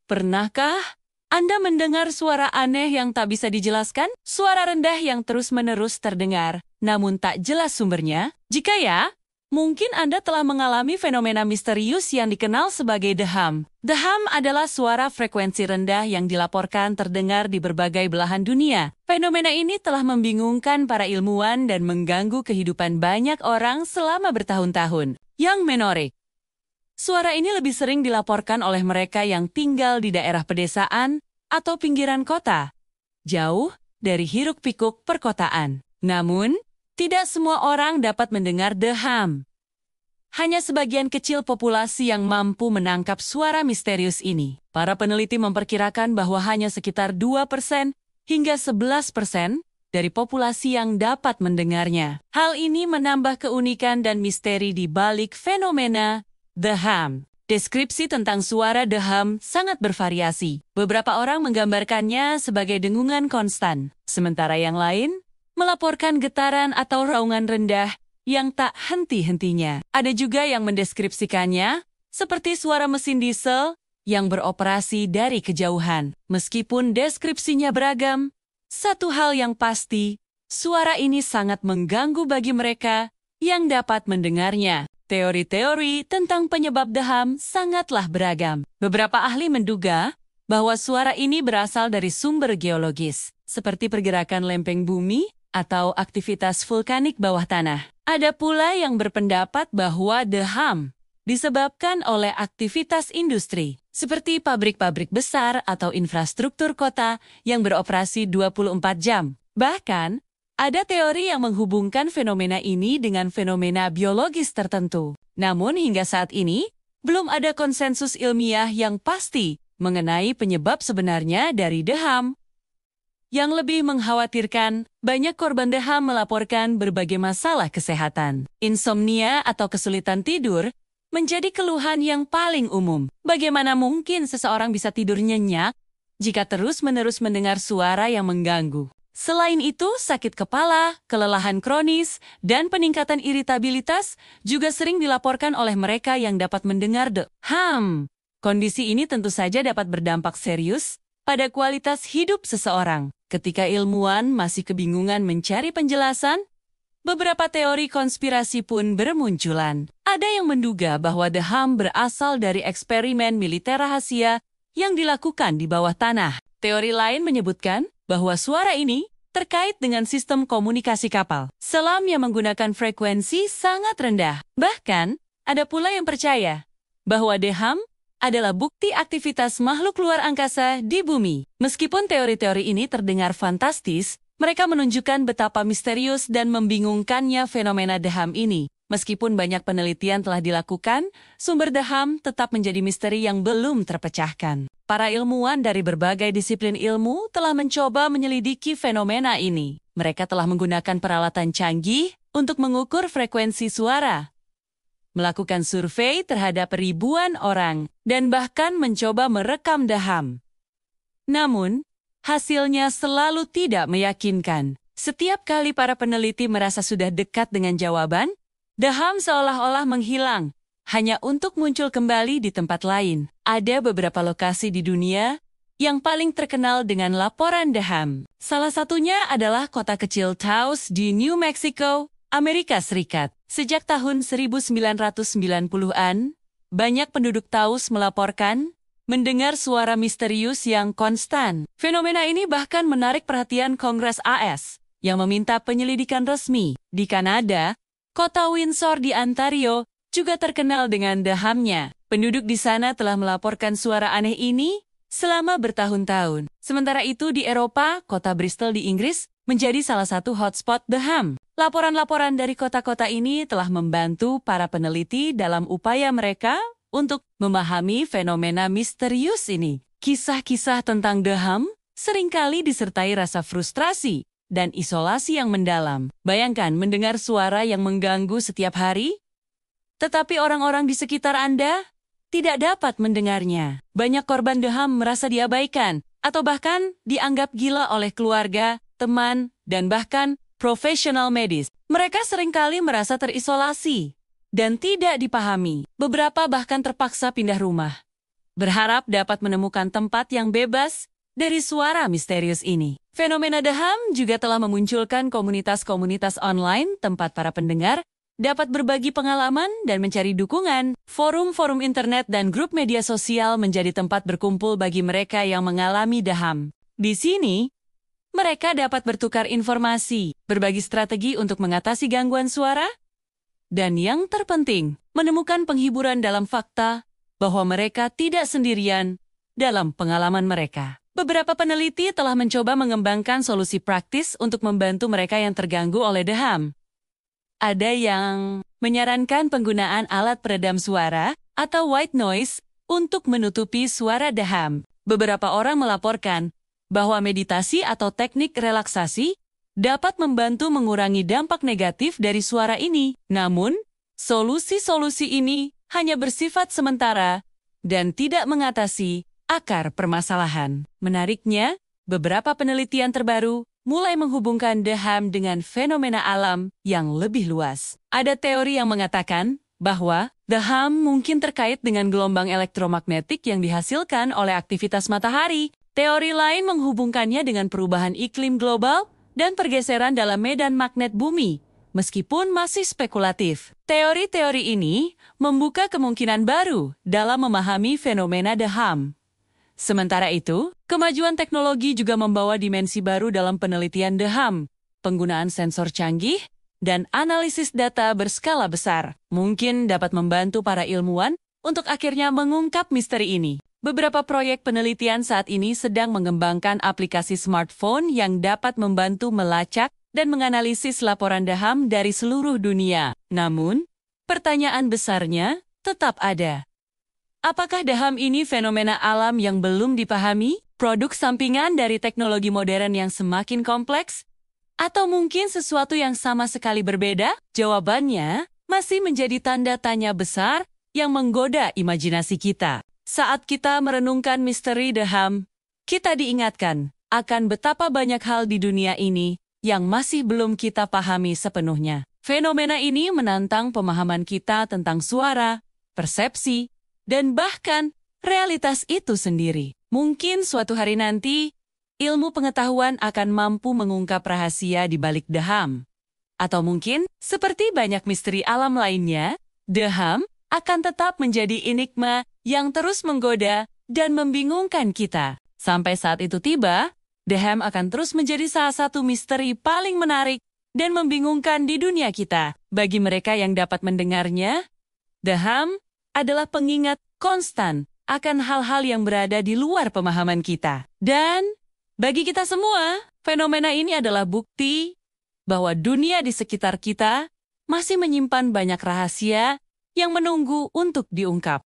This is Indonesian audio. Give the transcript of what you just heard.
Pernahkah Anda mendengar suara aneh yang tak bisa dijelaskan? Suara rendah yang terus-menerus terdengar, namun tak jelas sumbernya? Jika ya, mungkin Anda telah mengalami fenomena misterius yang dikenal sebagai the hum. The hum adalah suara frekuensi rendah yang dilaporkan terdengar di berbagai belahan dunia. Fenomena ini telah membingungkan para ilmuwan dan mengganggu kehidupan banyak orang selama bertahun-tahun. Yang menarik, suara ini lebih sering dilaporkan oleh mereka yang tinggal di daerah pedesaan atau pinggiran kota, jauh dari hiruk-pikuk perkotaan. Namun, tidak semua orang dapat mendengar the hum. Hanya sebagian kecil populasi yang mampu menangkap suara misterius ini. Para peneliti memperkirakan bahwa hanya sekitar 2% hingga 11% dari populasi yang dapat mendengarnya. Hal ini menambah keunikan dan misteri di balik fenomena the hum. Deskripsi tentang suara the hum sangat bervariasi. Beberapa orang menggambarkannya sebagai dengungan konstan, sementara yang lain melaporkan getaran atau raungan rendah yang tak henti-hentinya. Ada juga yang mendeskripsikannya seperti suara mesin diesel yang beroperasi dari kejauhan. Meskipun deskripsinya beragam, satu hal yang pasti, suara ini sangat mengganggu bagi mereka yang dapat mendengarnya. Teori-teori tentang penyebab the hum sangatlah beragam. Beberapa ahli menduga bahwa suara ini berasal dari sumber geologis, seperti pergerakan lempeng bumi atau aktivitas vulkanik bawah tanah. Ada pula yang berpendapat bahwa the hum disebabkan oleh aktivitas industri, seperti pabrik-pabrik besar atau infrastruktur kota yang beroperasi 24 jam. Bahkan, ada teori yang menghubungkan fenomena ini dengan fenomena biologis tertentu. Namun hingga saat ini, belum ada konsensus ilmiah yang pasti mengenai penyebab sebenarnya dari the hum. Yang lebih mengkhawatirkan, banyak korban the hum melaporkan berbagai masalah kesehatan. Insomnia atau kesulitan tidur menjadi keluhan yang paling umum. Bagaimana mungkin seseorang bisa tidur nyenyak jika terus-menerus mendengar suara yang mengganggu? Selain itu, sakit kepala, kelelahan kronis, dan peningkatan iritabilitas juga sering dilaporkan oleh mereka yang dapat mendengar the hum. Kondisi ini tentu saja dapat berdampak serius pada kualitas hidup seseorang. Ketika ilmuwan masih kebingungan mencari penjelasan, beberapa teori konspirasi pun bermunculan. Ada yang menduga bahwa the hum berasal dari eksperimen militer rahasia yang dilakukan di bawah tanah. Teori lain menyebutkan bahwa suara ini terkait dengan sistem komunikasi kapal selam yang menggunakan frekuensi sangat rendah. Bahkan, ada pula yang percaya bahwa the hum adalah bukti aktivitas makhluk luar angkasa di bumi. Meskipun teori-teori ini terdengar fantastis, mereka menunjukkan betapa misterius dan membingungkannya fenomena the hum ini. Meskipun banyak penelitian telah dilakukan, sumber the hum tetap menjadi misteri yang belum terpecahkan. Para ilmuwan dari berbagai disiplin ilmu telah mencoba menyelidiki fenomena ini. Mereka telah menggunakan peralatan canggih untuk mengukur frekuensi suara, melakukan survei terhadap ribuan orang, dan bahkan mencoba merekam the hum. Namun, hasilnya selalu tidak meyakinkan. Setiap kali para peneliti merasa sudah dekat dengan jawaban, the hum seolah-olah menghilang, hanya untuk muncul kembali di tempat lain. Ada beberapa lokasi di dunia yang paling terkenal dengan laporan the hum. Salah satunya adalah kota kecil Taos di New Mexico, Amerika Serikat. Sejak tahun 1990-an, banyak penduduk Taos melaporkan mendengar suara misterius yang konstan. Fenomena ini bahkan menarik perhatian Kongres AS yang meminta penyelidikan resmi. Di Kanada, kota Windsor di Ontario juga terkenal dengan the hum-nya. Penduduk di sana telah melaporkan suara aneh ini selama bertahun-tahun. Sementara itu di Eropa, kota Bristol di Inggris menjadi salah satu hotspot the hum. Laporan-laporan dari kota-kota ini telah membantu para peneliti dalam upaya mereka untuk memahami fenomena misterius ini. Kisah-kisah tentang the hum seringkali disertai rasa frustrasi dan isolasi yang mendalam. Bayangkan mendengar suara yang mengganggu setiap hari, tetapi orang-orang di sekitar Anda tidak dapat mendengarnya. Banyak korban the hum merasa diabaikan atau bahkan dianggap gila oleh keluarga, teman, dan bahkan profesional medis. Mereka seringkali merasa terisolasi dan tidak dipahami. Beberapa bahkan terpaksa pindah rumah. berharap dapat menemukan tempat yang bebas dari suara misterius ini. Fenomena Daham juga telah memunculkan komunitas-komunitas online tempat para pendengar dapat berbagi pengalaman dan mencari dukungan. Forum-forum internet dan grup media sosial menjadi tempat berkumpul bagi mereka yang mengalami Daham. Di sini, mereka dapat bertukar informasi, berbagi strategi untuk mengatasi gangguan suara, dan yang terpenting, menemukan penghiburan dalam fakta bahwa mereka tidak sendirian dalam pengalaman mereka. Beberapa peneliti telah mencoba mengembangkan solusi praktis untuk membantu mereka yang terganggu oleh Daham. Ada yang menyarankan penggunaan alat peredam suara atau white noise untuk menutupi suara Daham. Beberapa orang melaporkan bahwa meditasi atau teknik relaksasi dapat membantu mengurangi dampak negatif dari suara ini. Namun, solusi-solusi ini hanya bersifat sementara dan tidak mengatasi akar permasalahan. Menariknya, beberapa penelitian terbaru mulai menghubungkan Daham dengan fenomena alam yang lebih luas. Ada teori yang mengatakan bahwa Daham mungkin terkait dengan gelombang elektromagnetik yang dihasilkan oleh aktivitas matahari. Teori lain menghubungkannya dengan perubahan iklim global dan pergeseran dalam medan magnet bumi, meskipun masih spekulatif. Teori-teori ini membuka kemungkinan baru dalam memahami fenomena Daham. Sementara itu, kemajuan teknologi juga membawa dimensi baru dalam penelitian Daham. Penggunaan sensor canggih dan analisis data berskala besar mungkin dapat membantu para ilmuwan untuk akhirnya mengungkap misteri ini. Beberapa proyek penelitian saat ini sedang mengembangkan aplikasi smartphone yang dapat membantu melacak dan menganalisis laporan Daham dari seluruh dunia. Namun, pertanyaan besarnya tetap ada. Apakah Daham ini fenomena alam yang belum dipahami, produk sampingan dari teknologi modern yang semakin kompleks, atau mungkin sesuatu yang sama sekali berbeda? Jawabannya masih menjadi tanda tanya besar yang menggoda imajinasi kita. Saat kita merenungkan misteri Daham, kita diingatkan akan betapa banyak hal di dunia ini yang masih belum kita pahami sepenuhnya. Fenomena ini menantang pemahaman kita tentang suara, persepsi, dan bahkan realitas itu sendiri. Mungkin suatu hari nanti, ilmu pengetahuan akan mampu mengungkap rahasia di balik Daham. Atau mungkin, seperti banyak misteri alam lainnya, Daham akan tetap menjadi enigma yang terus menggoda dan membingungkan kita. Sampai saat itu tiba, Daham akan terus menjadi salah satu misteri paling menarik dan membingungkan di dunia kita. Bagi mereka yang dapat mendengarnya, Daham adalah pengingat konstan akan hal-hal yang berada di luar pemahaman kita. Dan bagi kita semua, fenomena ini adalah bukti bahwa dunia di sekitar kita masih menyimpan banyak rahasia yang menunggu untuk diungkap.